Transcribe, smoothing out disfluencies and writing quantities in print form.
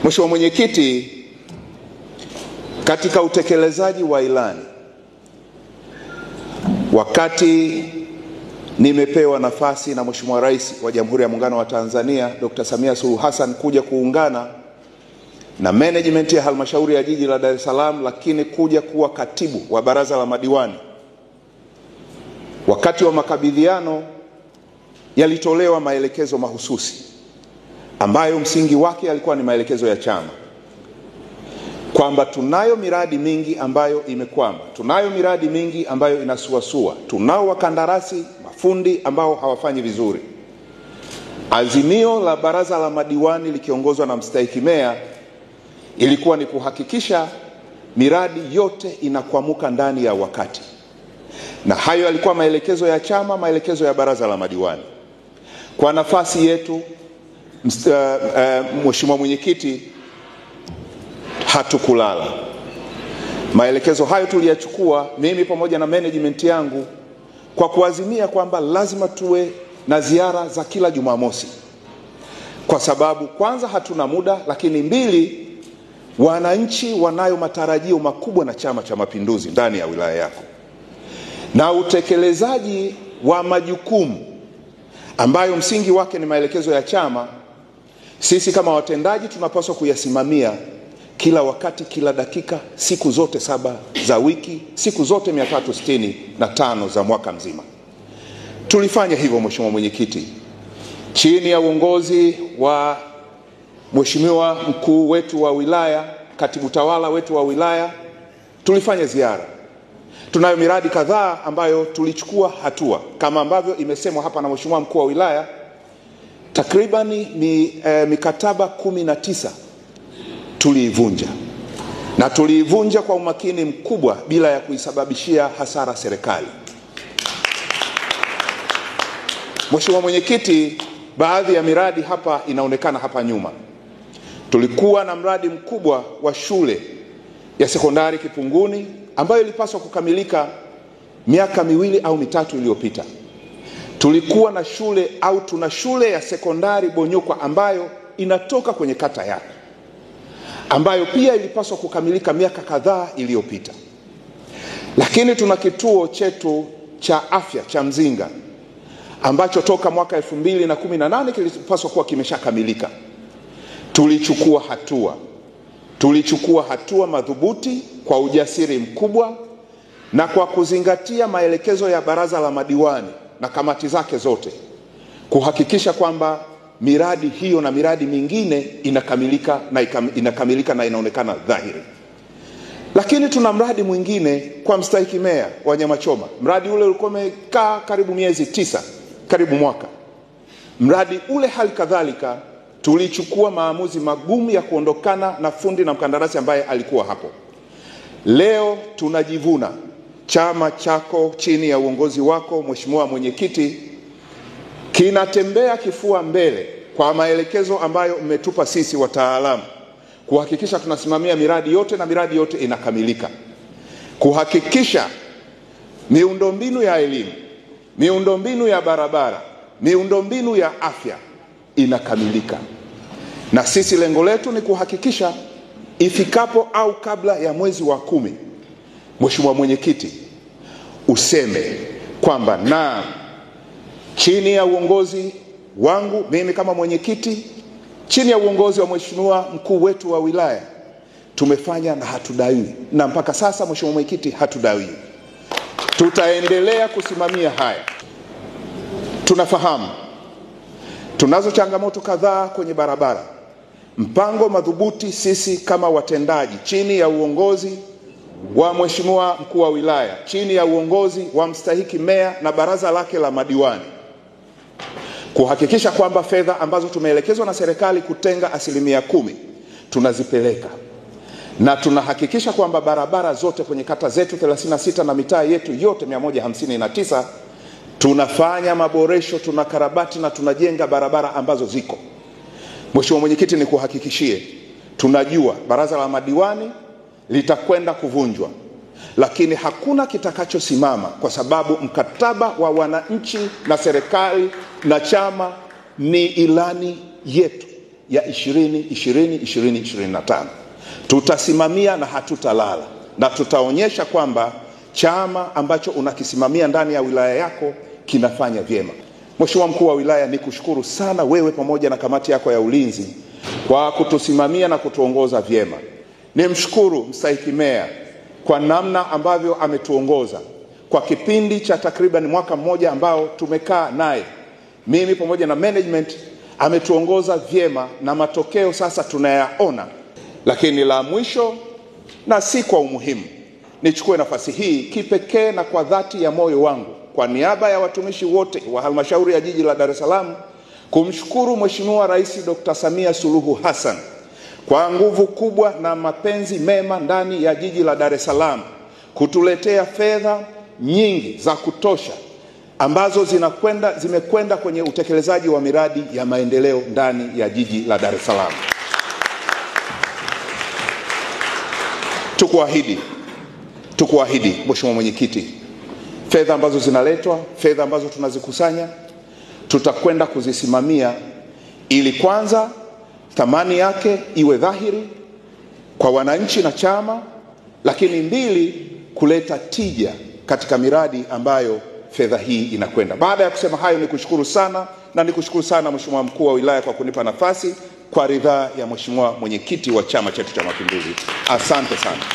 Mheshimiwa Mwenyekiti, katika utekelezaji wa ilani, wakati nimepewa nafasi na Mheshimiwa Rais wa Jamhuri ya Muungano wa Tanzania Dr. Samia Suluhu Hassan kuja kuungana na management ya halmashauri ya jiji la Dar es Salaam, lakini kuja kuwa katibu wa baraza la madiwani, wakati wa makabidhiano yalitolewa maelekezo mahususi ambayo msingi wake yalikuwa ni maelekezo ya chama, kwamba tunayo miradi mingi ambayo imekwama, tunayo miradi mingi ambayo inasuasua, tunao wakandarasi mafundi ambao hawafanyi vizuri. Azimio la baraza la madiwani likiongozwa na mstahiki meya ilikuwa ni kuhakikisha miradi yote inakwamuka ndani ya wakati, na hayo yalikuwa maelekezo ya chama, maelekezo ya baraza la madiwani. Kwa nafasi yetu Mheshimiwa Mwenyekiti, hatukulala. Maelekezo hayo tuliyachukua mimi pamoja na management yangu kwa kuazimia kwamba lazima tuwe na ziara za kila Jumamosi, kwa sababu kwanza hatuna muda, lakini mbili, wananchi wanayo matarajio makubwa na Chama cha Mapinduzi ndani ya wilaya yako, na utekelezaji wa majukumu ambayo msingi wake ni maelekezo ya chama, sisi kama watendaji tunapaswa kuyasimamia kila wakati, kila dakika, siku zote 7 za wiki, siku zote 365 za mwaka mzima. Tulifanya hivyo Mheshimiwa Mwenyekiti, chini ya uongozi wa Mheshimiwa mkuu wetu wa wilaya, katibu tawala wetu wa wilaya, tulifanya ziara. Tunayo miradi kadhaa ambayo tulichukua hatua, kama ambavyo imesemwa hapa na Mheshimiwa mkuu wa wilaya. Takribani mikataba 19 tuliivunja, na tuliivunja kwa umakini mkubwa bila ya kuisababishia hasara serikali. Mheshimiwa Mwenyekiti, baadhi ya miradi hapa inaonekana hapa nyuma. Tulikuwa na mradi mkubwa wa shule ya sekondari Kipunguni ambayo ilipaswa kukamilika miaka 2 au 3 iliyopita. Tulikuwa na shule au tuna shule ya sekondari Bonyokwa ambayo inatoka kwenye kata yake, ambayo pia ilipaswa kukamilika miaka kadhaa iliyopita. Lakini tuna kituo chetu cha afya cha Mzinga ambacho toka mwaka 2018 kilipaswa kuwa kimeshakamilika. Tulichukua hatua madhubuti kwa ujasiri mkubwa na kwa kuzingatia maelekezo ya baraza la madiwani na kamati zake zote, kuhakikisha kwamba miradi hiyo na miradi mingine inakamilika na inaonekana dhahiri. Lakini tuna mradi mwingine kwa mstahiki meya wa Nyamachoma. Mradi ule ulikuwa umekaa karibu miezi 9, karibu mwaka. Mradi ule hali kadhalika tulichukua maamuzi magumu ya kuondokana na fundi na mkandarasi ambaye alikuwa hapo. Leo tunajivuna chama chako chini ya uongozi wako Mheshimiwa Mwenyekiti kinatembea kifua mbele kwa maelekezo ambayo mmetupa sisi wataalamu, kuhakikisha tunasimamia miradi yote na miradi yote inakamilika, kuhakikisha miundombinu ya elimu, miundombinu ya barabara, miundombinu ya afya inakamilika. Na sisi lengo letu ni kuhakikisha ifikapo au kabla ya mwezi wa 10, Mheshimiwa Mwenyekiti, useme kwamba na chini ya uongozi wangu mimi kama mwenyekiti, chini ya uongozi wa Mheshimiwa mkuu wetu wa wilaya, tumefanya na hatudaiwi, na mpaka sasa Mheshimiwa Mwenyekiti hatudaiwi. Tutaendelea kusimamia haya. Tunafahamu tunazo changamoto kadhaa kwenye barabara. Mpango madhubuti sisi kama watendaji chini ya uongozi wa Mheshimiwa mkuu wa wilaya, chini ya uongozi wa mstahiki meya na baraza lake la madiwani, kuhakikisha kwamba fedha ambazo tumeelekezwa na serikali kutenga 10% tunazipeleka, na tunahakikisha kwamba barabara zote kwenye kata zetu 36 na mitaa yetu yote 159 tunafanya maboresho, tunakarabati na tunajenga barabara ambazo ziko. Mheshimiwa Mwenyekiti, ni kuhakikishie, tunajua baraza la madiwani litakwenda kuvunjwa, lakini hakuna kitakachosimama, kwa sababu mkataba wa wananchi na serikali na chama ni ilani yetu ya 2020-2025. Tutasimamia na hatutalala, na tutaonyesha kwamba chama ambacho unakisimamia ndani ya wilaya yako kinafanya vyema. Mheshimiwa Mkuu wa Wilaya, nikushukuru sana wewe pamoja na kamati yako ya ulinzi kwa kutusimamia na kutuongoza vyema. Nimshukuru Mstahiki Meya kwa namna ambavyo ametuongoza kwa kipindi cha takriban mwaka mmoja ambao tumekaa naye. Mimi pamoja na management ametuongoza vyema na matokeo sasa tunayaona. Lakini la mwisho na si kwa umuhimu, nichukue nafasi hii kipekee na kwa dhati ya moyo wangu kwa niaba ya watumishi wote wa halmashauri ya jiji la Dar es Salaam kumshukuru Mheshimiwa Rais Dr. Samia Suluhu Hassan kwa nguvu kubwa na mapenzi mema ndani ya jiji la Dar es Salaam kutuletea fedha nyingi za kutosha ambazo zimekwenda kwenye utekelezaji wa miradi ya maendeleo ndani ya jiji la Dar es Salaam. Tukuahidi Mheshimiwa Mwenyekiti, fedha ambazo zinaletwa, fedha ambazo tunazikusanya, tutakwenda kuzisimamia ili kwanza thamani yake iwe dhahiri kwa wananchi na chama, lakini mbili, kuleta tija katika miradi ambayo fedha hii inakwenda. Baada ya kusema hayo, nikushukuru sana na nikushukuru sana Mheshimiwa Mkuu wa Wilaya kwa kunipa nafasi kwa ridhaa ya Mheshimiwa Mwenyekiti wa chama chetu cha Mapinduzi. Asante sana.